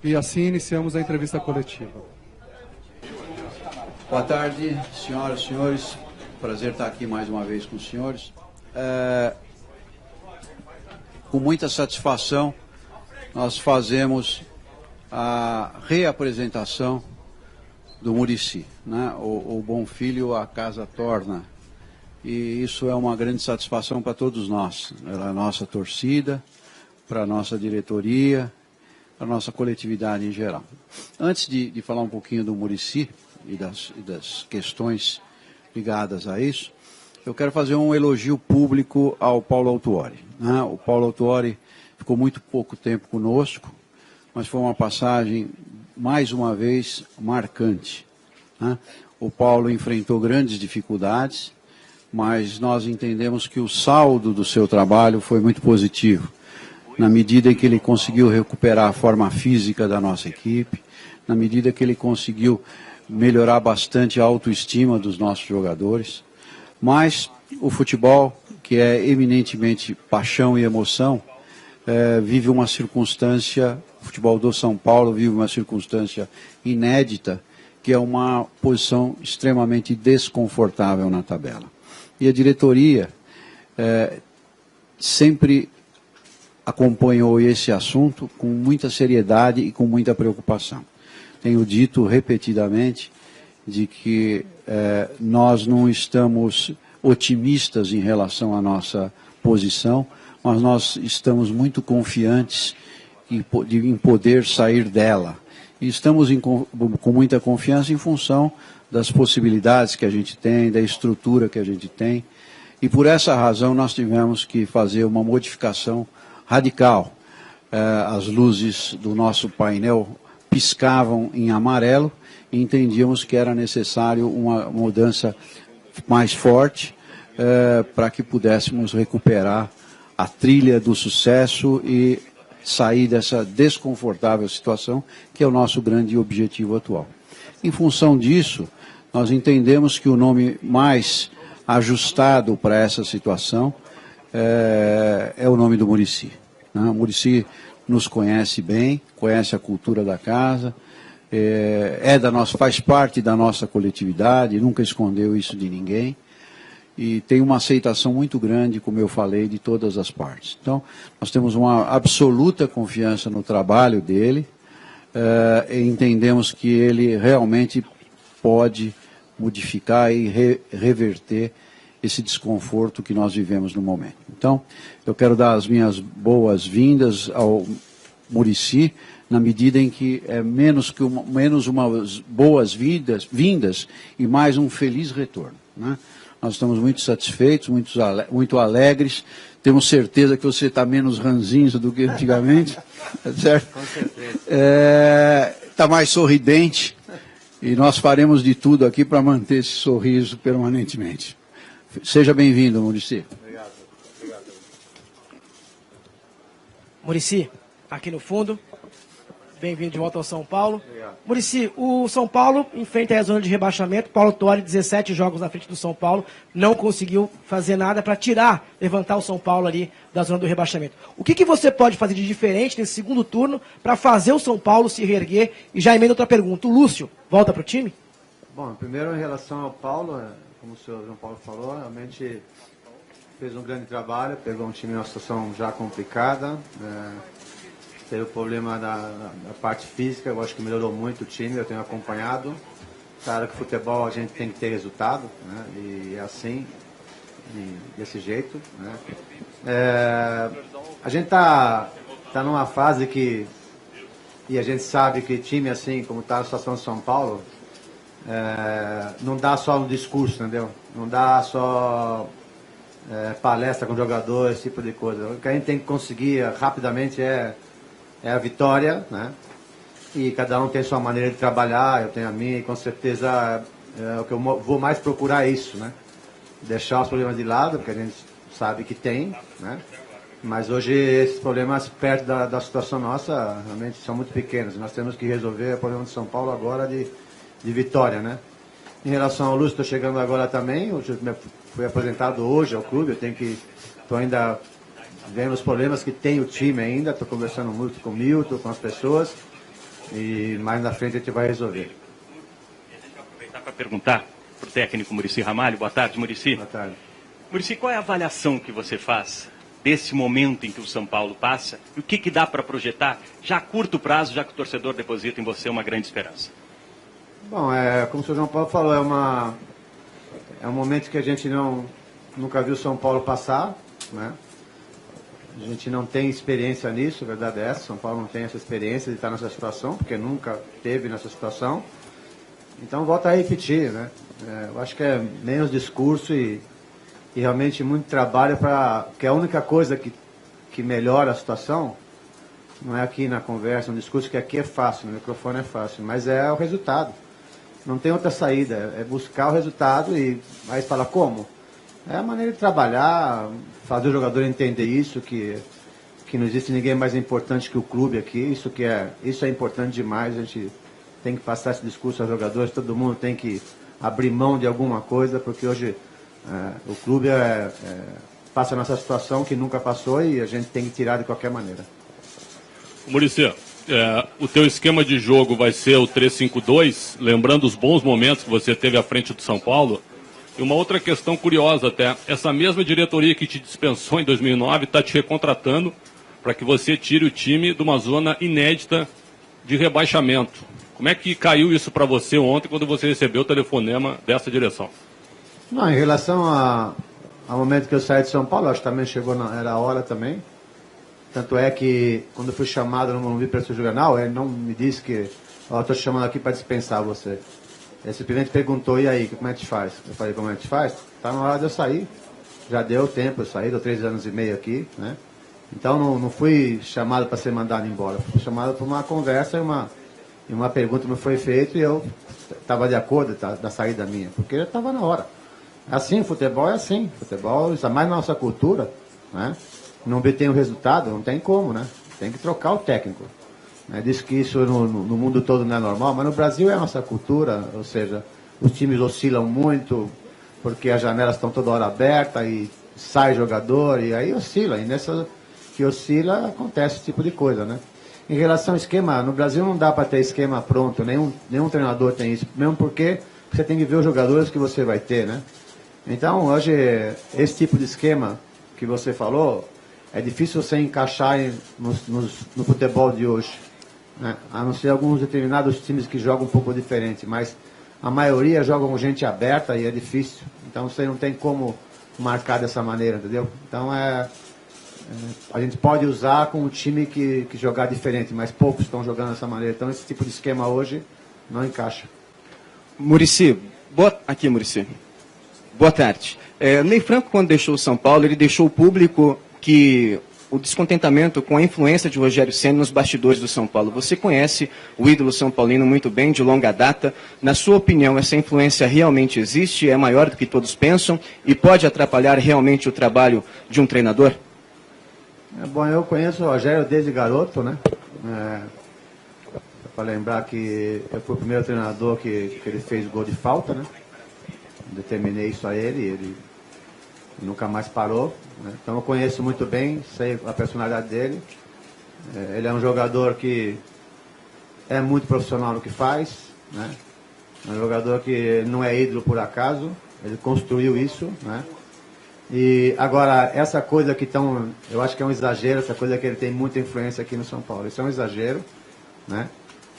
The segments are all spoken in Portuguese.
E assim iniciamos a entrevista coletiva. Boa tarde, senhoras e senhores. Prazer estar aqui mais uma vez com os senhores. Com muita satisfação, nós fazemos a reapresentação do Muricy, né? O bom filho a casa torna. E isso é uma grande satisfação para todos nós, para a nossa torcida, para a nossa diretoria, para a nossa coletividade em geral. Antes de falar um pouquinho do Muricy e das questões ligadas a isso, eu quero fazer um elogio público ao Paulo Autuori, né? O Paulo Autuori ficou muito pouco tempo conosco, mas foi uma passagem, mais uma vez, marcante, né? O Paulo enfrentou grandes dificuldades, mas nós entendemos que o saldo do seu trabalho foi muito positivo, na medida em que ele conseguiu recuperar a forma física da nossa equipe, na medida que ele conseguiu melhorar bastante a autoestima dos nossos jogadores. Mas o futebol, que é eminentemente paixão e emoção, vive uma circunstância, o futebol do São Paulo vive uma circunstância inédita, que é uma posição extremamente desconfortável na tabela. E a diretoria sempre acompanhou esse assunto com muita seriedade e com muita preocupação. Tenho dito repetidamente de que nós não estamos otimistas em relação à nossa posição, mas nós estamos muito confiantes em poder sair dela. E estamos com muita confiança em função das possibilidades que a gente tem, da estrutura que a gente tem. E por essa razão nós tivemos que fazer uma modificação radical. As luzes do nosso painel piscavam em amarelo e entendíamos que era necessário uma mudança mais forte para que pudéssemos recuperar a trilha do sucesso e sair dessa desconfortável situação, que é o nosso grande objetivo atual. Em função disso, nós entendemos que o nome mais ajustado para essa situação é o nome do Muricy, né? O Muricy nos conhece bem, conhece a cultura da casa, faz parte da nossa coletividade, nunca escondeu isso de ninguém, e tem uma aceitação muito grande, como eu falei, de todas as partes. Então, nós temos uma absoluta confiança no trabalho dele, e entendemos que ele realmente pode modificar e reverter esse desconforto que nós vivemos no momento. Então, eu quero dar as minhas boas-vindas ao Muricy, na medida em que é menos umas boas-vindas e mais um feliz retorno, né? Nós estamos muito satisfeitos, muito alegres, temos certeza que você está menos ranzinza do que antigamente, certo? Com certeza. Está mais sorridente, e nós faremos de tudo aqui para manter esse sorriso permanentemente. Seja bem-vindo, Muricy. Obrigado. Muricy, aqui no fundo, bem-vindo de volta ao São Paulo. Obrigado. Muricy, o São Paulo enfrenta a zona de rebaixamento. Paulo Autuori, 17 jogos na frente do São Paulo, não conseguiu fazer nada para levantar o São Paulo ali da zona do rebaixamento. O que você pode fazer de diferente nesse segundo turno para fazer o São Paulo se reerguer? E já emenda outra pergunta. O Lúcio volta para o time? Bom, primeiro em relação ao Paulo, como o senhor João Paulo falou, realmente fez um grande trabalho, pegou um time em uma situação já complicada, teve o problema da parte física, eu acho que melhorou muito o time, eu tenho acompanhado. Claro que futebol a gente tem que ter resultado, né? E é assim, desse jeito, né? A gente tá numa fase que, e a gente sabe que time assim, como está a situação de São Paulo, não dá só um discurso, entendeu? Não dá só palestra com jogadores, esse tipo de coisa. O que a gente tem que conseguir rapidamente é a vitória, né? E cada um tem sua maneira de trabalhar, eu tenho a minha, e com certeza o que eu vou mais procurar é isso, né? Deixar os problemas de lado, porque a gente sabe que tem, né? Mas hoje esses problemas perto da situação nossa realmente são muito pequenos. Nós temos que resolver o problema de São Paulo agora de vitória, né? Em relação ao Lúcio, estou chegando agora também, eu fui apresentado hoje ao clube, estou ainda vendo os problemas que tem o time ainda, estou conversando muito com o Milton, com as pessoas, e mais na frente a gente vai resolver. Deixa eu aproveitar para perguntar para o técnico Muricy Ramalho. Boa tarde, Muricy. Boa tarde. Muricy, qual é a avaliação que você faz desse momento em que o São Paulo passa e o que dá para projetar já a curto prazo, já que o torcedor deposita em você uma grande esperança? Bom, como o senhor João Paulo falou, é um momento que a gente nunca viu o São Paulo passar, né? A gente não tem experiência nisso, a verdade é essa. São Paulo não tem essa experiência de estar nessa situação, porque nunca teve nessa situação. Então, volto a repetir, né? Eu acho que é menos discurso e realmente muito trabalho porque a única coisa que melhora a situação não é aqui na conversa, no discurso, que aqui é fácil, no microfone é fácil, mas é o resultado. Não tem outra saída, é buscar o resultado e aí fala como? É a maneira de trabalhar, fazer o jogador entender isso, que não existe ninguém mais importante que o clube aqui, isso é importante demais, a gente tem que passar esse discurso aos jogadores, todo mundo tem que abrir mão de alguma coisa, porque hoje o clube passa nessa situação que nunca passou e a gente tem que tirar de qualquer maneira. Muricy, o teu esquema de jogo vai ser o 3-5-2, lembrando os bons momentos que você teve à frente do São Paulo. E uma outra questão curiosa até, essa mesma diretoria que te dispensou em 2009 está te recontratando para que você tire o time de uma zona inédita de rebaixamento. Como é que caiu isso para você ontem quando você recebeu o telefonema dessa direção? Não, em relação ao momento que eu saí de São Paulo, acho que também era a hora também. Tanto é que quando eu fui chamado no Morumbi para esse jornal, ele não me disse que estou te chamando aqui para dispensar você. Ele simplesmente perguntou, e aí, como é que te faz? Eu falei, como é que te faz? Está na hora de eu sair. Já deu tempo, eu saí, deu 3 anos e meio aqui, né? Então não fui chamado para ser mandado embora. Fui chamado para uma conversa e uma pergunta me foi feita e eu estava de acordo da saída minha, porque já estava na hora. Assim, futebol é assim. Futebol, isso é mais na nossa cultura, né? Não obtém o resultado, não tem como, né? Tem que trocar o técnico. Diz que isso no mundo todo não é normal, mas no Brasil é a nossa cultura, ou seja, os times oscilam muito, porque as janelas estão toda hora abertas e sai jogador, e aí oscila, e nessa que oscila acontece esse tipo de coisa, né? Em relação ao esquema, no Brasil não dá para ter esquema pronto, nenhum treinador tem isso, mesmo porque você tem que ver os jogadores que você vai ter, né? Então, hoje, esse tipo de esquema que você falou, é difícil você encaixar no futebol de hoje, né? A não ser alguns determinados times que jogam um pouco diferente, mas a maioria jogam com gente aberta e é difícil. Então você não tem como marcar dessa maneira, entendeu? Então a gente pode usar com um time que jogar diferente, mas poucos estão jogando dessa maneira. Então esse tipo de esquema hoje não encaixa. Muricy, aqui Muricy. Boa tarde. Ney Franco, quando deixou o São Paulo, ele deixou o público que o descontentamento com a influência de Rogério Ceni nos bastidores do São Paulo. Você conhece o ídolo são paulino muito bem, de longa data. Na sua opinião, essa influência realmente existe, é maior do que todos pensam e pode atrapalhar realmente o trabalho de um treinador? Bom, eu conheço o Rogério desde garoto, né? Para lembrar que eu fui o primeiro treinador que ele fez gol de falta, né? Determinei isso a ele nunca mais parou, né? Então eu conheço muito bem, sei a personalidade dele. Ele é um jogador que é muito profissional no que faz, né? É um jogador que não é ídolo por acaso, ele construiu isso, né? E agora, essa coisa que eu acho que é um exagero, essa coisa que ele tem muita influência aqui no São Paulo, isso é um exagero, né?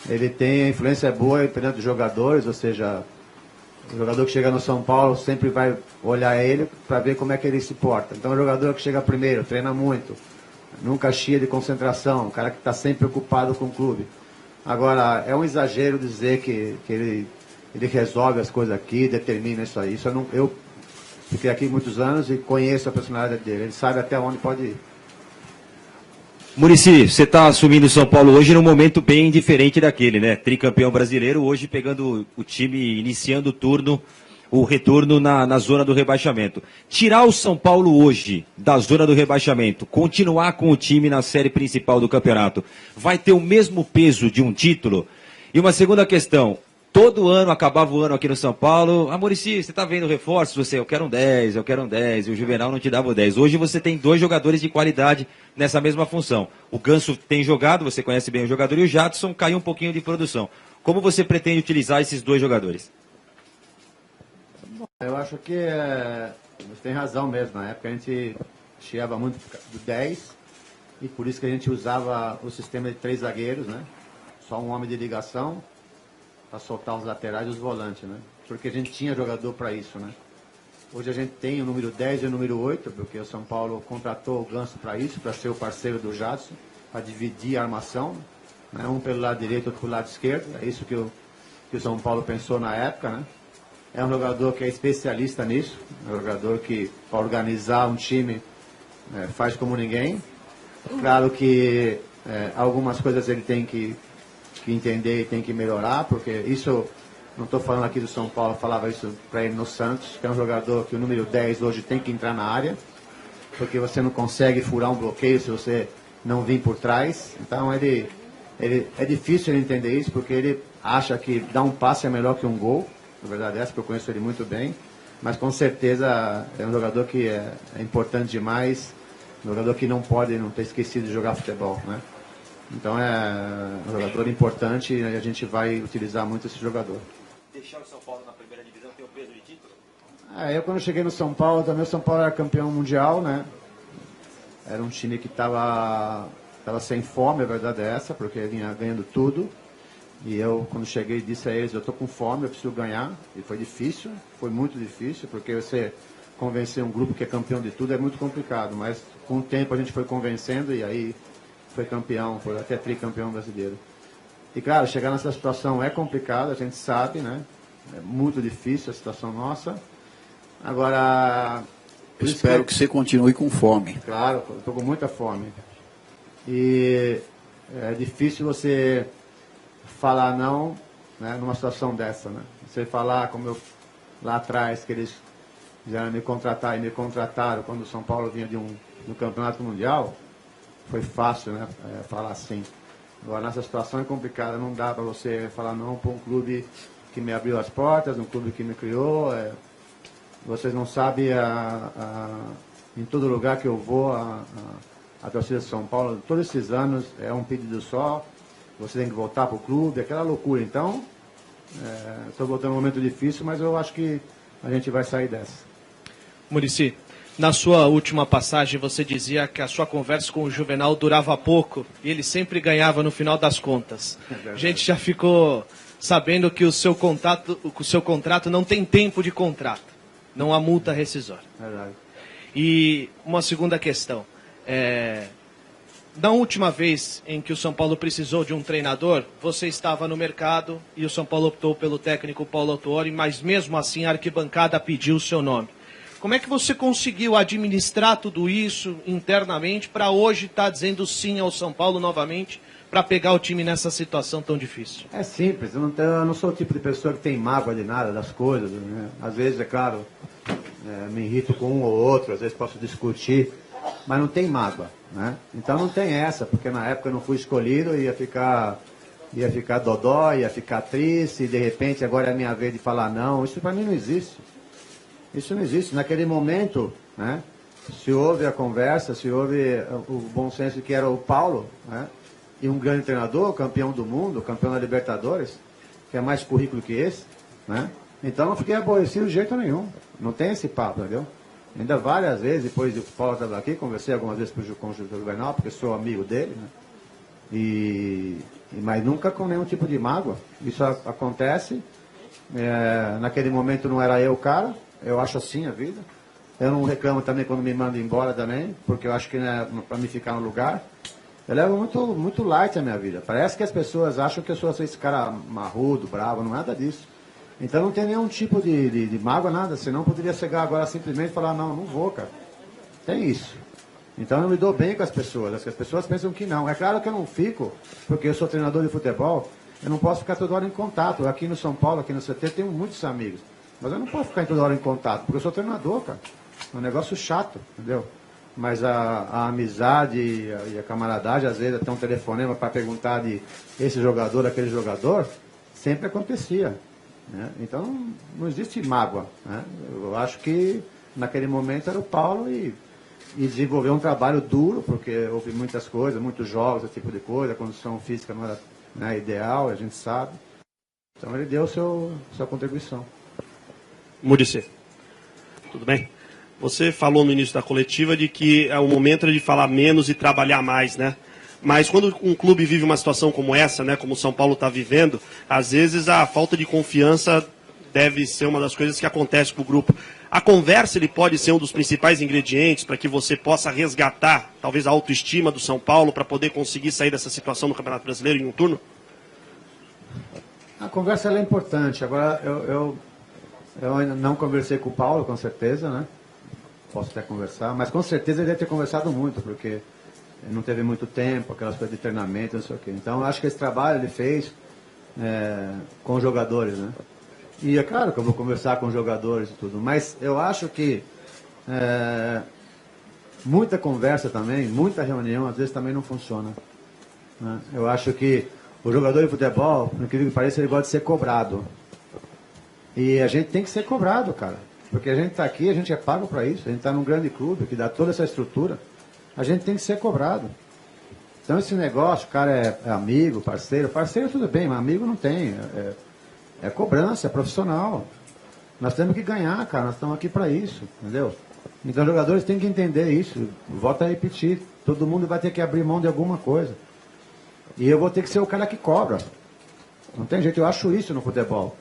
Ele tem a influência boa perante os jogadores, ou seja, o jogador que chega no São Paulo sempre vai olhar ele para ver como é que ele se porta. Então, o jogador que chega primeiro, treina muito, nunca chia de concentração, um cara que está sempre preocupado com o clube. Agora, é um exagero dizer que ele resolve as coisas aqui, determina isso aí. Eu fiquei aqui muitos anos e conheço a personalidade dele. Ele sabe até onde pode ir. Muricy, você está assumindo o São Paulo hoje num momento bem diferente daquele, né? Tricampeão brasileiro, hoje pegando o time, iniciando o retorno na zona do rebaixamento. Tirar o São Paulo hoje da zona do rebaixamento, continuar com o time na série principal do campeonato, vai ter o mesmo peso de um título? E uma segunda questão, Todo ano, acabava o ano aqui no São Paulo. Muricy, você tá vendo reforços? Eu quero um 10, eu quero um 10. E o Juvenal não te dava o 10. Hoje você tem 2 jogadores de qualidade nessa mesma função. O Ganso tem jogado, você conhece bem o jogador, e o Jadson caiu um pouquinho de produção. Como você pretende utilizar esses 2 jogadores? Eu acho que você tem razão mesmo. Na época a gente chegava muito do 10 e por isso que a gente usava o sistema de 3 zagueiros, né? Só um homem de ligação para soltar os laterais e os volantes, né? Porque a gente tinha jogador para isso, né? Hoje a gente tem o número 10 e o número 8, porque o São Paulo contratou o Ganso para isso, para ser o parceiro do Jadson, para dividir a armação, né? Um pelo lado direito, outro pelo lado esquerdo. É isso que o São Paulo pensou na época, né? É um jogador que é especialista nisso, é um jogador que, para organizar um time, faz como ninguém. Claro que algumas coisas ele tem que entender e tem que melhorar, porque isso, não estou falando aqui do São Paulo, falava isso para ele no Santos, que é um jogador que o número 10 hoje tem que entrar na área, porque você não consegue furar um bloqueio se você não vir por trás. Então é difícil ele entender isso, porque ele acha que dar um passe é melhor que um gol. Na verdade, essa que eu conheço ele muito bem, mas com certeza é um jogador que é importante demais, um jogador que não pode não ter esquecido de jogar futebol, né? Então é um jogador importante e a gente vai utilizar muito esse jogador. Deixar o São Paulo na primeira divisão tem o peso de título? Eu quando cheguei no São Paulo, também o São Paulo era campeão mundial, né? Era um time que estava sem fome, a verdade é essa, porque vinha ganhando tudo. E eu, quando cheguei, disse a eles, eu estou com fome, eu preciso ganhar. E foi difícil, foi muito difícil, porque você convencer um grupo que é campeão de tudo é muito complicado. Mas com o tempo a gente foi convencendo e aí foi campeão, foi até tricampeão brasileiro. E claro, chegar nessa situação é complicado, a gente sabe, né? É muito difícil a situação nossa. Agora... Eu espero que você continue com fome. Claro, estou com muita fome. E é difícil você falar não, né, numa situação dessa, né? Você falar, como eu lá atrás, que eles quiseram me contratar e me contrataram quando o São Paulo vinha de um campeonato mundial, foi fácil, né, falar assim. Agora, nessa situação é complicada, não dá para você falar não para um clube que me abriu as portas, um clube que me criou. Vocês não sabem, em todo lugar que eu vou, a torcida de São Paulo, todos esses anos, é um pedido só. Você tem que voltar para o clube, aquela loucura. Então, estou voltando num momento difícil, mas eu acho que a gente vai sair dessa. Muricy, na sua última passagem você dizia que a sua conversa com o Juvenal durava pouco e ele sempre ganhava no final das contas. A gente já ficou sabendo que o seu contrato não tem tempo de contrato, não há multa rescisória. Verdade. E uma segunda questão, na última vez em que o São Paulo precisou de um treinador, você estava no mercado e o São Paulo optou pelo técnico Paulo Autuori, mas mesmo assim a arquibancada pediu o seu nome. Como é que você conseguiu administrar tudo isso internamente para hoje estar dizendo sim ao São Paulo novamente para pegar o time nessa situação tão difícil? É simples, eu não sou o tipo de pessoa que tem mágoa de nada das coisas, né? Às vezes, é claro, me irrito com um ou outro, às vezes posso discutir, mas não tem mágoa, né? Então não tem essa, porque na época eu não fui escolhido, ia ficar dodó, ia ficar triste, e de repente agora é a minha vez de falar não. Isso para mim não existe. Isso não existe. Naquele momento, né, se houve a conversa, se houve o bom senso que era o Paulo, né, e um grande treinador, campeão do mundo, campeão da Libertadores, que é mais currículo que esse, né? Então não fiquei aborrecido de jeito nenhum. Não tem esse papo, entendeu? Ainda várias vezes, depois do Paulo estava aqui, conversei algumas vezes com o Juvenal, porque sou amigo dele, né? Mas nunca com nenhum tipo de mágoa. Isso acontece. Naquele momento não era eu o cara. Eu acho assim a vida. Eu não reclamo também quando me mandam embora também, porque eu acho que não é para me ficar no lugar. Eu levo muito light a minha vida. Parece que as pessoas acham que eu sou esse cara marrudo, bravo, não é nada disso. Então não tem nenhum tipo de mágoa, nada. Senão poderia chegar agora simplesmente e falar, não vou, cara. Tem isso. Então eu me dou bem com as pessoas. As pessoas pensam que não. É claro que eu não fico, porque eu sou treinador de futebol, eu não posso ficar toda hora em contato. Aqui no São Paulo, aqui no CT, tenho muitos amigos. Mas eu não posso ficar toda hora em contato, porque eu sou treinador, cara. É um negócio chato, entendeu? Mas a amizade e a camaradagem, às vezes até um telefonema para perguntar de esse jogador, aquele jogador, sempre acontecia. Né? Então, não existe mágoa. Né? Eu acho que naquele momento era o Paulo e desenvolveu um trabalho duro, porque houve muitas coisas, muitos jogos, esse tipo de coisa, a condição física não era, né, ideal, a gente sabe. Então ele deu sua contribuição. Muricy, tudo bem? Você falou no início da coletiva de que o momento era de falar menos e trabalhar mais, né? Mas quando um clube vive uma situação como essa, né, como o São Paulo está vivendo, às vezes a falta de confiança deve ser uma das coisas que acontece com o grupo. A conversa ele pode ser um dos principais ingredientes para que você possa resgatar, talvez, a autoestima do São Paulo para poder conseguir sair dessa situação no Campeonato Brasileiro em um turno? A conversa ela é importante. Agora, eu ainda não conversei com o Paulo, com certeza, né? Posso até conversar, mas com certeza ele deve ter conversado muito, porque não teve muito tempo, aquelas coisas de treinamento, não sei o quê. Então, eu acho que esse trabalho ele fez com os jogadores, né? E é claro que eu vou conversar com os jogadores e tudo, mas eu acho que muita conversa também, muita reunião, às vezes também não funciona. Né? Eu acho que o jogador de futebol, no que pareça, ele gosta de ser cobrado. E a gente tem que ser cobrado, cara. Porque a gente está aqui, a gente é pago para isso, a gente está num grande clube que dá toda essa estrutura, a gente tem que ser cobrado. Então esse negócio, o cara é amigo, parceiro tudo bem, mas amigo não tem. É cobrança, é profissional. Nós temos que ganhar, cara, nós estamos aqui para isso, entendeu? Então os jogadores têm que entender isso. Volto a repetir, todo mundo vai ter que abrir mão de alguma coisa. E eu vou ter que ser o cara que cobra. Não tem jeito, eu acho isso no futebol.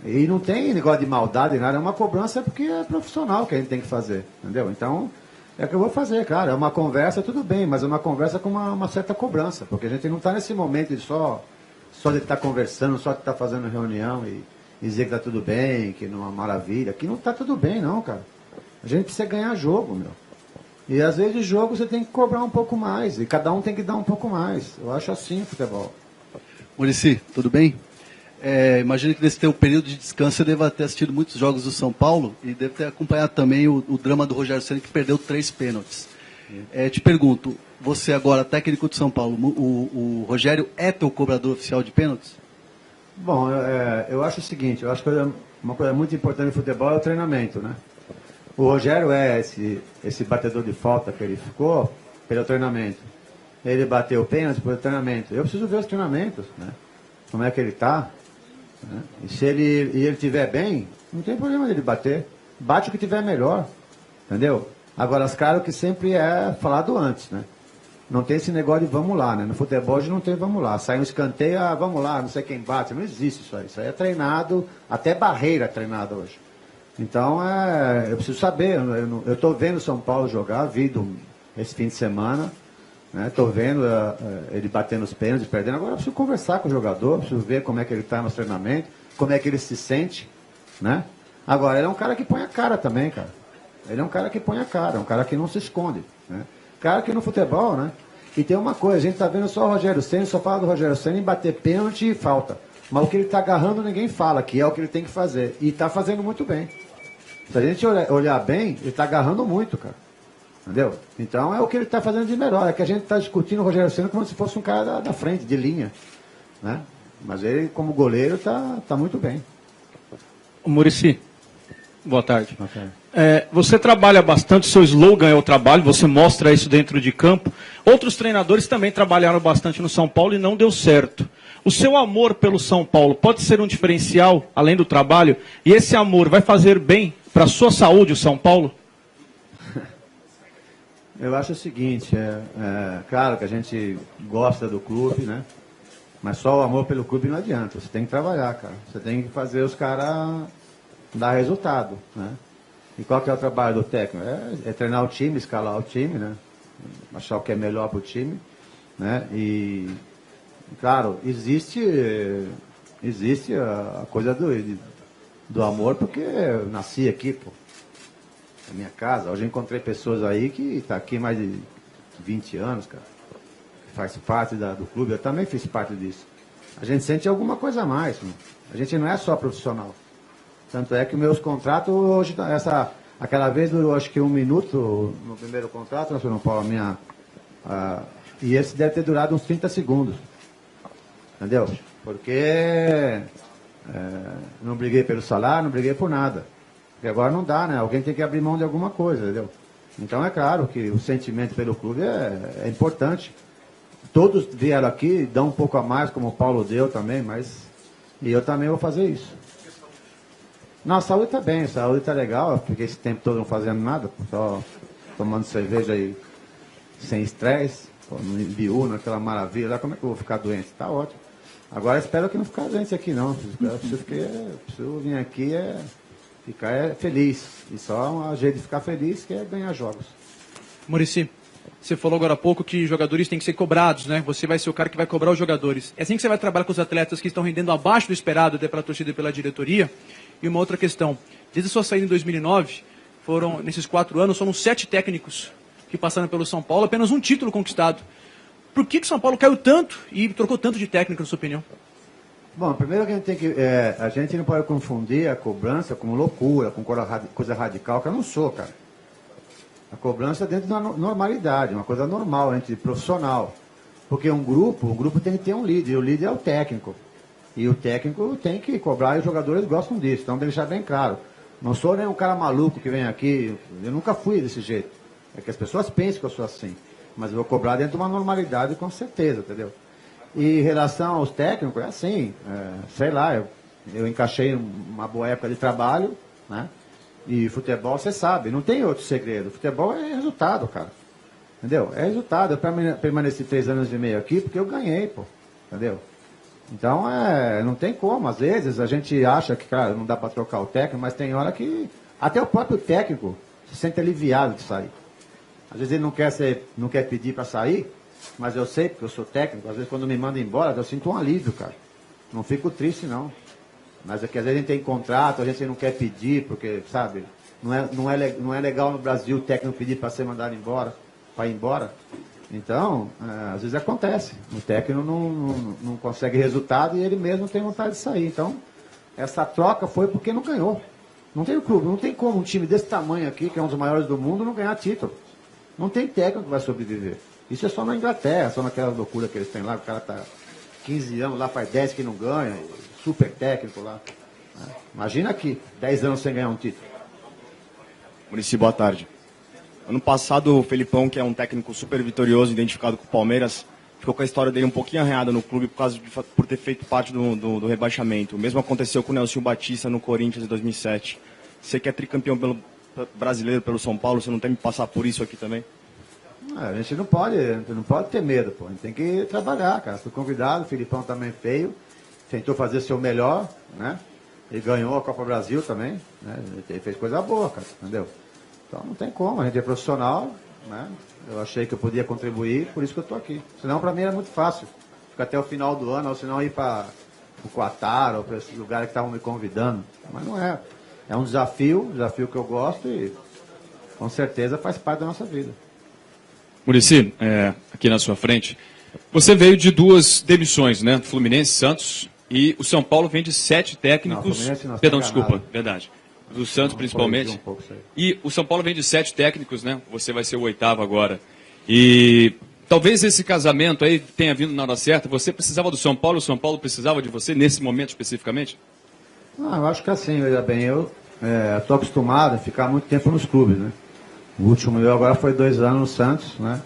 E não tem negócio de maldade, nada, é uma cobrança porque é profissional que a gente tem que fazer, entendeu? Então, é o que eu vou fazer, cara. É uma conversa, tudo bem, mas é uma conversa com uma certa cobrança, porque a gente não está nesse momento de só de estar conversando, só de estar fazendo reunião e dizer que está tudo bem, que não é uma maravilha. Aqui não está tudo bem, não, cara. A gente precisa ganhar jogo, meu. E às vezes jogo você tem que cobrar um pouco mais, e cada um tem que dar um pouco mais. Eu acho assim o futebol. Muricy, tudo bem? Imagino que nesse teu período de descanso você deva ter assistido muitos jogos do São Paulo e deve ter acompanhado também o drama do Rogério Ceni, que perdeu 3 pênaltis. Te pergunto, você agora, técnico de São Paulo, o Rogério é teu cobrador oficial de pênaltis? Bom, eu acho o seguinte, eu acho que uma coisa muito importante no futebol é o treinamento, né? O Rogério é esse batedor de falta que ele ficou pelo treinamento. Ele bateu pênalti pelo treinamento. Eu preciso ver os treinamentos, né? Como é que ele está. Né? E se ele estiver bem, não tem problema dele bater. Bate o que tiver melhor. Entendeu? Agora, claro que sempre é falado antes, né? Não tem esse negócio de vamos lá, né? No futebol não tem vamos lá. Sai um escanteio, vamos lá, não sei quem bate. Não existe isso aí. Isso aí é treinado, até barreira é treinada hoje. Então, eu preciso saber. Eu estou vendo o São Paulo jogar, vi esse fim de semana. Estou vendo ele batendo os pênaltis, perdendo. Agora eu preciso conversar com o jogador, preciso ver como é que ele está no treinamento, como é que ele se sente. Né? Agora, ele é um cara que põe a cara também, cara. Ele é um cara que põe a cara, um cara que não se esconde. Né? Cara que no futebol, né? E tem uma coisa, a gente está vendo só o Rogério Ceni, só fala do Rogério Ceni em bater pênalti e falta. Mas o que ele está agarrando ninguém fala, que é o que ele tem que fazer. E está fazendo muito bem. Se a gente olhar bem, ele está agarrando muito, cara. Entendeu? Então é o que ele está fazendo de melhor. É que a gente está discutindo o Rogério Ceni como se fosse um cara da frente, de linha. Né? Mas ele, como goleiro, está muito bem. Muricy, boa tarde. Boa tarde. Você trabalha bastante, seu slogan é o trabalho, você mostra isso dentro de campo. Outros treinadores também trabalharam bastante no São Paulo e não deu certo. O seu amor pelo São Paulo pode ser um diferencial, além do trabalho? E esse amor vai fazer bem para a sua saúde, o São Paulo? Eu acho o seguinte, claro que a gente gosta do clube, né? Mas só o amor pelo clube não adianta. Você tem que trabalhar, cara. Você tem que fazer os caras dar resultado, né? E qual que é o trabalho do técnico? É treinar o time, escalar o time, né? Achar o que é melhor para o time, né? E, claro, existe a coisa do amor, porque eu nasci aqui, pô. Na minha casa. Hoje eu encontrei pessoas aí que estão aqui mais de 20 anos, cara. Que faz parte do clube. Eu também fiz parte disso. A gente sente alguma coisa a mais. Mano. A gente não é só profissional. Tanto é que meus contratos hoje, aquela vez durou acho que 1 minuto no primeiro contrato, na São Paulo, e esse deve ter durado uns 30 segundos. Entendeu? Porque não briguei pelo salário, não briguei por nada. Porque agora não dá, né? Alguém tem que abrir mão de alguma coisa, entendeu? Então é claro que o sentimento pelo clube é importante. Todos vieram aqui, dão um pouco a mais, como o Paulo deu também, mas... E eu também vou fazer isso. Não, a saúde está bem, a saúde está legal. Eu fiquei esse tempo todo não fazendo nada, só tomando cerveja aí, sem estresse, no Ibiúna, aquela maravilha. Lá como é que eu vou ficar doente? Está ótimo. Agora espero que não ficar doente aqui, não. Eu preciso vir aqui ficar feliz. E só um jeito de ficar feliz que é ganhar jogos. Muricy, você falou agora há pouco que jogadores têm que ser cobrados, né? Você vai ser o cara que vai cobrar os jogadores. É assim que você vai trabalhar com os atletas que estão rendendo abaixo do esperado até pela torcida e pela diretoria? E uma outra questão. Desde a sua saída em 2009, nesses 4 anos, foram 7 técnicos que passaram pelo São Paulo, apenas um título conquistado. Por que o São Paulo caiu tanto e trocou tanto de técnico, na sua opinião? Bom, primeiro que a gente tem que... a gente não pode confundir a cobrança com loucura, com coisa radical, que eu não sou, cara. A cobrança é dentro da normalidade, uma coisa normal, entre profissional. Porque um grupo tem que ter um líder, e o líder é o técnico. E o técnico tem que cobrar, e os jogadores gostam disso, então deixar bem claro. Não sou nem um cara maluco que vem aqui, eu nunca fui desse jeito. É que as pessoas pensam que eu sou assim. Mas eu vou cobrar dentro de uma normalidade, com certeza, entendeu? E em relação aos técnicos, é assim, sei lá, eu encaixei uma boa época de trabalho, né? E futebol, você sabe, não tem outro segredo. Futebol é resultado, cara. Entendeu? É resultado. Eu permaneci 3 anos e meio aqui porque eu ganhei, pô. Entendeu? Então, não tem como. Às vezes a gente acha que, cara, não dá para trocar o técnico, mas tem hora que até o próprio técnico se sente aliviado de sair. Às vezes ele não quer pedir para sair, mas eu sei, porque eu sou técnico. Às vezes quando me mandam embora, eu sinto um alívio, cara. Não fico triste, não. Mas é que às vezes a gente tem contrato, a gente não quer pedir, porque, sabe, não é legal no Brasil o técnico pedir para ser mandado embora, para ir embora. Então, às vezes acontece. O técnico não consegue resultado e ele mesmo tem vontade de sair. Então, essa troca foi porque não ganhou. Não tem o clube, não tem como um time desse tamanho aqui, que é um dos maiores do mundo, não ganhar título. Não tem técnico que vai sobreviver. Isso é só na Inglaterra, só naquela loucura que eles têm lá, o cara tá 15 anos lá, faz 10 que não ganha, super técnico lá. Imagina aqui, 10 anos sem ganhar um título. Muricy, boa tarde. Ano passado, o Felipão, que é um técnico super vitorioso, identificado com o Palmeiras, ficou com a história dele um pouquinho arranhada no clube por ter feito parte do rebaixamento. O mesmo aconteceu com o Nelson Batista no Corinthians em 2007. Você que é tricampeão brasileiro pelo São Paulo, você não tem que passar por isso aqui também? A gente não pode ter medo, pô. A gente tem que trabalhar, cara. Fui convidado, o Felipão também veio, tentou fazer o seu melhor, né? Ele ganhou a Copa Brasil também, né? Ele fez coisa boa, cara, entendeu? Então não tem como, a gente é profissional, né? Eu achei que eu podia contribuir, por isso que eu estou aqui. Senão para mim era muito fácil. Ficar até o final do ano, ou senão ir para o Qatar, ou para esses lugares que estavam me convidando. Mas não é. É um desafio que eu gosto e com certeza faz parte da nossa vida. Muricy, aqui na sua frente, você veio de 2 demissões, né? Fluminense, Santos, e o São Paulo vem de 7 técnicos. Não, perdão, desculpa, verdade. Do Santos principalmente. E o São Paulo vem de 7 técnicos, né? Você vai ser o 8º agora. E talvez esse casamento aí tenha vindo na hora certa. Você precisava do São Paulo, o São Paulo precisava de você nesse momento especificamente? Eu acho que assim, veja bem, eu estou acostumado a ficar muito tempo nos clubes, né? O último meu agora foi 2 anos no Santos, né?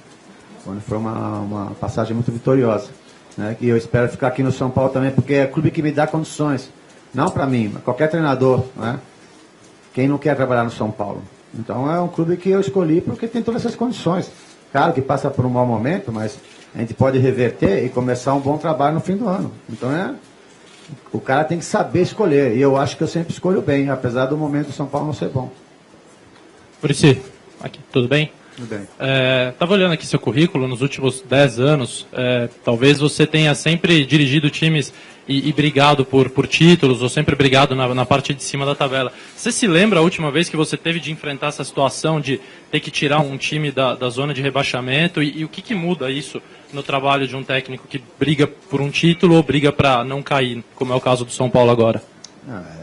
Onde foi uma passagem muito vitoriosa, né? E eu espero ficar aqui no São Paulo também, porque é o clube que me dá condições. Não para mim, mas qualquer treinador, né? Quem não quer trabalhar no São Paulo? Então é um clube que eu escolhi porque tem todas essas condições. Claro que passa por um mau momento, mas a gente pode reverter e começar um bom trabalho no fim do ano. Então o cara tem que saber escolher. E eu acho que eu sempre escolho bem, apesar do momento do São Paulo não ser bom. Muricy, aqui, tudo bem? Tudo bem. Estava olhando aqui seu currículo, nos últimos 10 anos, talvez você tenha sempre dirigido times e brigado por títulos, ou sempre brigado na parte de cima da tabela. Você se lembra a última vez que você teve de enfrentar essa situação de ter que tirar um time da zona de rebaixamento? E o que muda isso no trabalho de um técnico que briga por um título ou briga para não cair, como é o caso do São Paulo agora?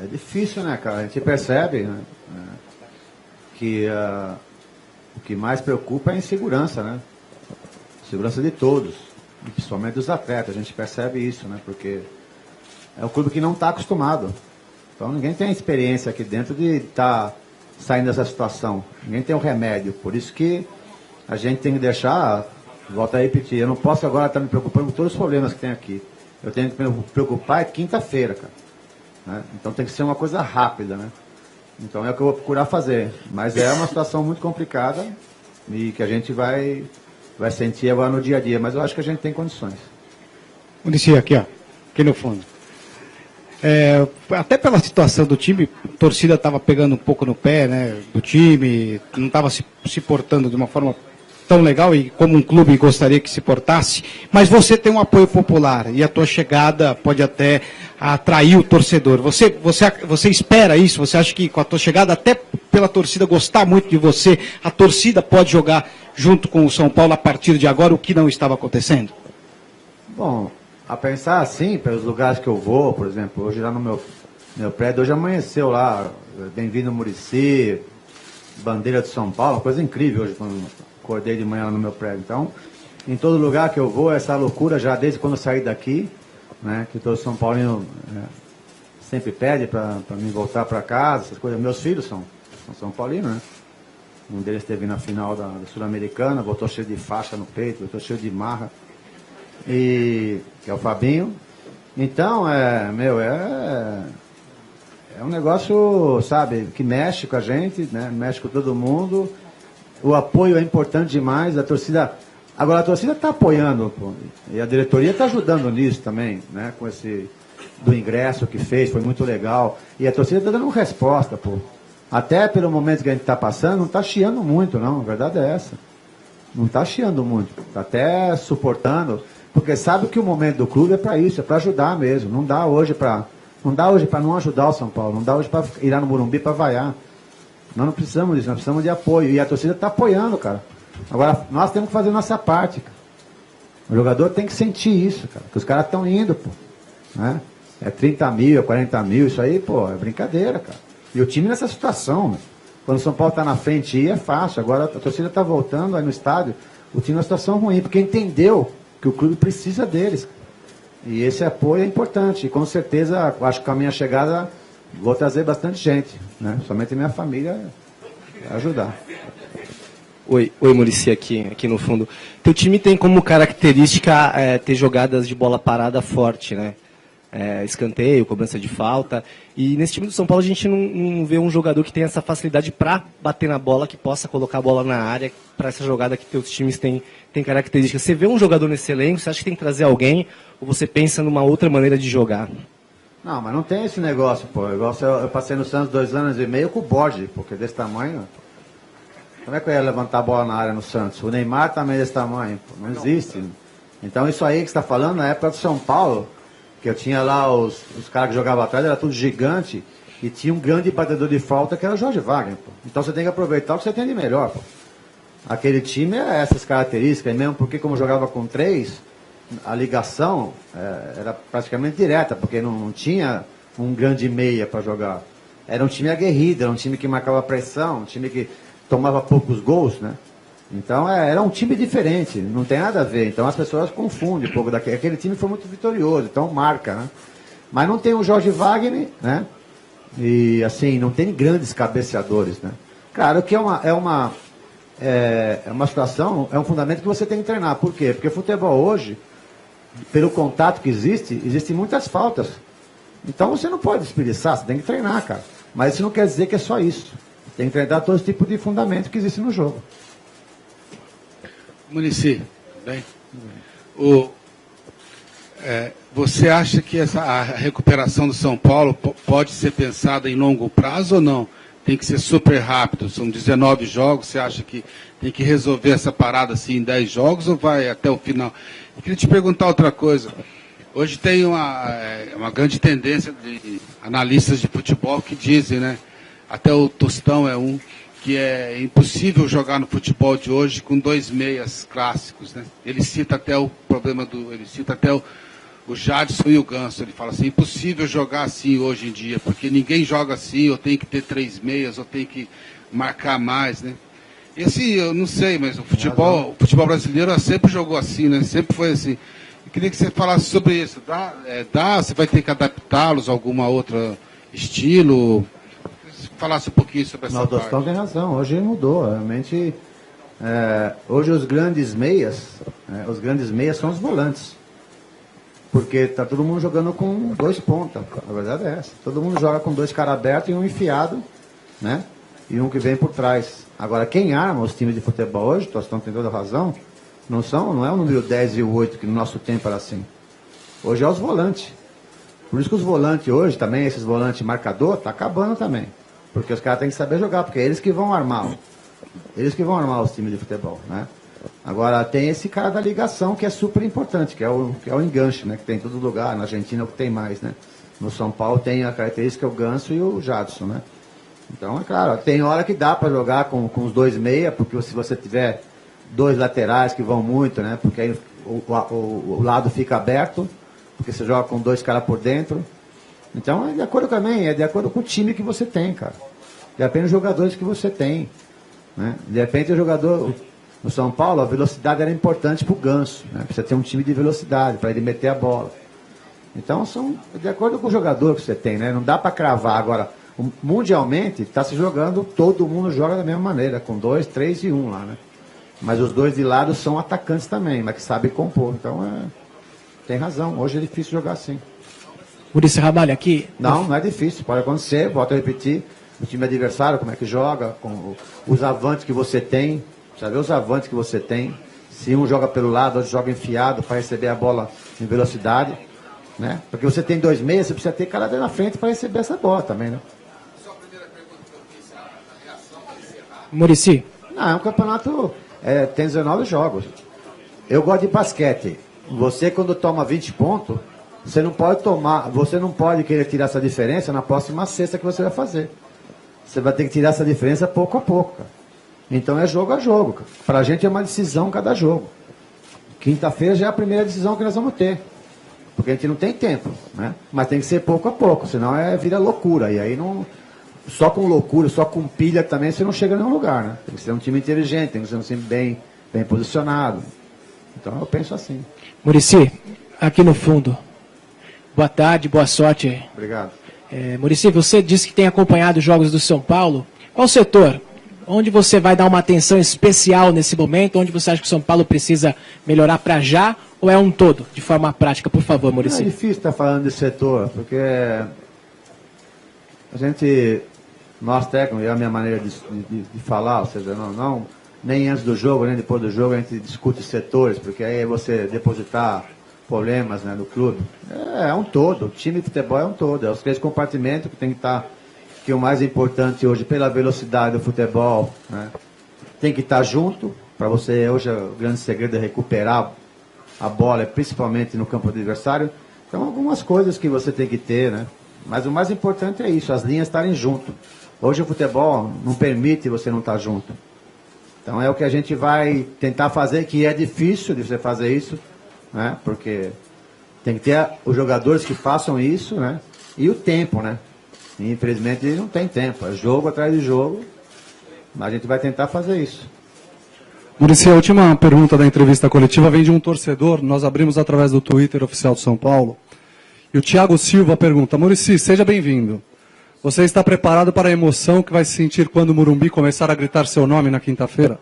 É difícil, né, cara? A gente percebe, né, que o que mais preocupa é a insegurança, né? Segurança de todos. E principalmente dos atletas, a gente percebe isso, né? Porque é um clube que não está acostumado. Então ninguém tem a experiência aqui dentro de estar saindo dessa situação. Ninguém tem um remédio. Por isso que a gente tem que deixar, volto a repetir, eu não posso agora estar me preocupando com todos os problemas que tem aqui. Eu tenho que me preocupar quinta-feira, cara. Né? Então tem que ser uma coisa rápida, né? Então é o que eu vou procurar fazer. Mas é uma situação muito complicada e que a gente vai sentir agora no dia a dia. Mas eu acho que a gente tem condições. Muricy, aqui no fundo. Até pela situação do time, a torcida estava pegando um pouco no pé, né, do time, não estava se portando de uma forma tão legal e como um clube gostaria que se portasse, mas você tem um apoio popular e a tua chegada pode até atrair o torcedor. Você espera isso? Você acha que com a tua chegada, até pela torcida gostar muito de você, a torcida pode jogar junto com o São Paulo a partir de agora, o que não estava acontecendo? Bom, a pensar assim, pelos lugares que eu vou, por exemplo, hoje lá no meu prédio, hoje amanheceu lá, bem-vindo Muricy, bandeira de São Paulo, coisa incrível hoje, quando acordei de manhã lá no meu prédio. Então, em todo lugar que eu vou, essa loucura já desde quando eu saí daqui, né, que todo São Paulino sempre pede para mim voltar para casa, essas coisas. Meus filhos são São Paulinos, né? Um deles esteve na final da Sul-Americana, voltou cheio de faixa no peito, voltou cheio de marra. Que é o Fabinho. Então, é um negócio, sabe, que mexe com a gente, né? Mexe com todo mundo. O apoio é importante demais. A torcida, agora a torcida está apoiando, pô, e a diretoria está ajudando nisso também, né? Com esse do ingresso que fez, foi muito legal. E a torcida está dando resposta, pô. Até pelo momento que a gente está passando, não está chiando muito, não. A verdade é essa. Não está chiando muito. Está até suportando. Porque sabe que o momento do clube é para isso, é para ajudar mesmo. Não dá hoje para não ajudar o São Paulo, não dá hoje para ir lá no Morumbi para vaiar. Nós não precisamos disso, nós precisamos de apoio. E a torcida está apoiando, cara. Agora, nós temos que fazer nossa parte, cara. O jogador tem que sentir isso, cara. Que os caras estão indo, pô. Né? É 30 mil, é 40 mil, isso aí, pô, é brincadeira, cara. E o time nessa situação, né? Quando o São Paulo está na frente, é fácil. Agora a torcida está voltando aí no estádio, o time numa situação ruim, porque entendeu que o clube precisa deles. E esse apoio é importante. E com certeza, acho que com a minha chegada, vou trazer bastante gente, né? Somente minha família ajudar. Oi, Muricy, aqui no fundo. Teu time tem como característica ter jogadas de bola parada forte, né? Escanteio, cobrança de falta. E nesse time do São Paulo a gente não vê um jogador que tem essa facilidade para bater na bola, que possa colocar a bola na área, para essa jogada que teus times têm características. Você vê um jogador nesse elenco, você acha que tem que trazer alguém, ou você pensa numa outra maneira de jogar? Não, mas não tem esse negócio, pô. Eu passei no Santos 2 anos e meio com o Borges, porque desse tamanho. Como é que eu ia levantar a bola na área no Santos? O Neymar também é desse tamanho, pô. Não existe. Então isso aí que você está falando, na época do São Paulo, que eu tinha lá os caras que jogavam atrás, era tudo gigante, e tinha um grande batedor de falta que era o Jorge Wagner, pô. Então você tem que aproveitar o que você tem de melhor, pô. Aquele time é essas características, mesmo porque como jogava com 3, a ligação era praticamente direta, porque não tinha um grande meia para jogar. Era um time aguerrido, era um time que marcava pressão, um time que tomava poucos gols, né? Então era um time diferente, não tem nada a ver. Então as pessoas confundem um pouco daquele. Aquele time foi muito vitorioso, então marca, né? Mas não tem o Jorge Wagner, né? E assim, não tem grandes cabeceadores, né? Claro que é uma situação, é um fundamento que você tem que treinar. Por quê? Porque o futebol hoje, pelo contato que existem muitas faltas. Então você não pode desperdiçar, você tem que treinar, cara. Mas isso não quer dizer que é só isso. Tem que treinar todo tipo de fundamento que existe no jogo. Muricy, bem? Você acha que a recuperação do São Paulo pode ser pensada em longo prazo ou não? Tem que ser super rápido, são 19 jogos, você acha que tem que resolver essa parada assim em 10 jogos ou vai até o final? Eu queria te perguntar outra coisa. Hoje tem uma grande tendência de analistas de futebol que dizem, né? Até o Tostão é um, que é impossível jogar no futebol de hoje com 2 meias clássicos, né? Ele cita até o problema o Jadson e o Ganso. Ele fala assim, impossível jogar assim hoje em dia, porque ninguém joga assim, ou tem que ter 3 meias, ou tem que marcar mais, né? Eu não sei, mas o futebol brasileiro sempre jogou assim, né? Sempre foi assim. Eu queria que você falasse sobre isso. Você vai ter que adaptá-los a alguma outra estilo? Falasse um pouquinho sobre essa parte. O Tostão tem razão, hoje mudou. Realmente, hoje os grandes meias são os volantes. Porque está todo mundo jogando com 2 pontas. A verdade é essa. Todo mundo joga com 2 caras abertos e um enfiado, né? E um que vem por trás. Agora, quem arma os times de futebol hoje, Tostão tem toda razão, não é o número 10 e o 8, que no nosso tempo era assim. Hoje é os volantes. Por isso que os volantes hoje, também, esses volantes marcador, tá acabando também. Porque os caras têm que saber jogar, porque é eles que vão armar. Eles que vão armar os times de futebol, né? Agora, tem esse cara da ligação que é super importante, que é o enganche, né? Que tem em todo lugar. Na Argentina é o que tem mais, né? No São Paulo tem a característica o Ganso e o Jadson, né? Então, é claro, tem hora que dá para jogar com os 2 meia, porque se você tiver 2 laterais que vão muito, né? Porque aí o lado fica aberto, porque você joga com 2 caras por dentro. Então, é de acordo com o time que você tem, cara. Depende dos jogadores que você tem, né? De repente, o jogador... No São Paulo, a velocidade era importante para o Ganso, né? Precisa ter um time de velocidade, para ele meter a bola. Então, são de acordo com o jogador que você tem, né? Não dá para cravar. Agora, mundialmente, está se jogando, todo mundo joga da mesma maneira, com 2, 3 e 1 lá, né? Mas os 2 de lado são atacantes também, mas que sabem compor. Então, tem razão. Hoje é difícil jogar assim. Muricy Ramalho, aqui... Não é difícil. Pode acontecer, volto a repetir. O time adversário, como é que joga, com os avantes que você tem. Sabe os avantes que você tem? Se um joga pelo lado, outro joga enfiado para receber a bola em velocidade, né? Porque você tem 2 meias, você precisa ter cara na frente para receber essa bola também, né? Muricy? Não, é um campeonato, tem 19 jogos. Eu gosto de basquete. Você, quando toma 20 pontos, você não pode querer tirar essa diferença na próxima sexta que você vai fazer. Você vai ter que tirar essa diferença pouco a pouco, cara. Então é jogo a jogo, cara. Pra gente é uma decisão cada jogo. Quinta-feira já é a primeira decisão que nós vamos ter. Porque a gente não tem tempo, né? Mas tem que ser pouco a pouco, senão vira loucura. E aí não... Só com loucura, só com pilha também, você não chega a nenhum lugar, né? Tem que ser um time inteligente, tem que ser um time bem posicionado. Então eu penso assim. Muricy, aqui no fundo. Boa tarde, boa sorte. Obrigado. Muricy, você disse que tem acompanhado os jogos do São Paulo. Qual setor? Onde você vai dar uma atenção especial nesse momento? Onde você acha que o São Paulo precisa melhorar para já? Ou é um todo, de forma prática? Por favor, Muricy. É difícil estar falando de setor, porque nós técnicos, é a minha maneira de falar, ou seja, nem antes do jogo, nem depois do jogo, a gente discute setores, porque aí é você depositar problemas, né, no clube. É um todo, o time de futebol é um todo, é os 3 compartimentos que tem que estar... que o mais importante hoje, pela velocidade do futebol, né, tem que estar junto. Para você, hoje, o grande segredo é recuperar a bola, principalmente no campo adversário. Então, algumas coisas que você tem que ter, né? Mas o mais importante é isso, as linhas estarem junto. Hoje o futebol não permite você não estar junto. Então, é o que a gente vai tentar fazer, que é difícil de você fazer isso, né? Porque tem que ter os jogadores que façam isso, né? E o tempo, né? E, infelizmente, ele não tem tempo. É jogo atrás de jogo. Mas a gente vai tentar fazer isso. Muricy, a última pergunta da entrevista coletiva vem de um torcedor. Nós abrimos através do Twitter oficial de São Paulo. E o Thiago Silva pergunta: Muricy, seja bem-vindo. Você está preparado para a emoção que vai sentir quando o Morumbi começar a gritar seu nome na quinta-feira?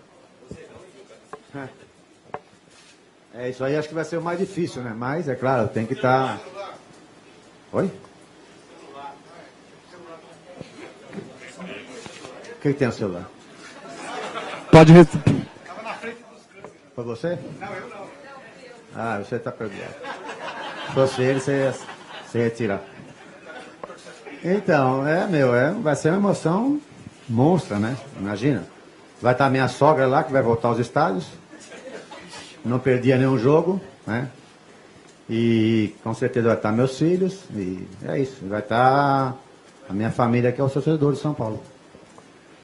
Isso aí acho que vai ser o mais difícil, né? Mas, é claro, tem que estar... Oi? O que tem no celular? Pode... Foi você? Não, eu não. Ah, você está perdoado. Se fosse ele, você ia tirar. Então, vai ser uma emoção monstra, né? Imagina. Vai estar minha sogra lá, que vai voltar aos estádios. Não perdia nenhum jogo, né? E com certeza vai estar meus filhos. E é isso. Vai estar a minha família, que é o torcedor de São Paulo.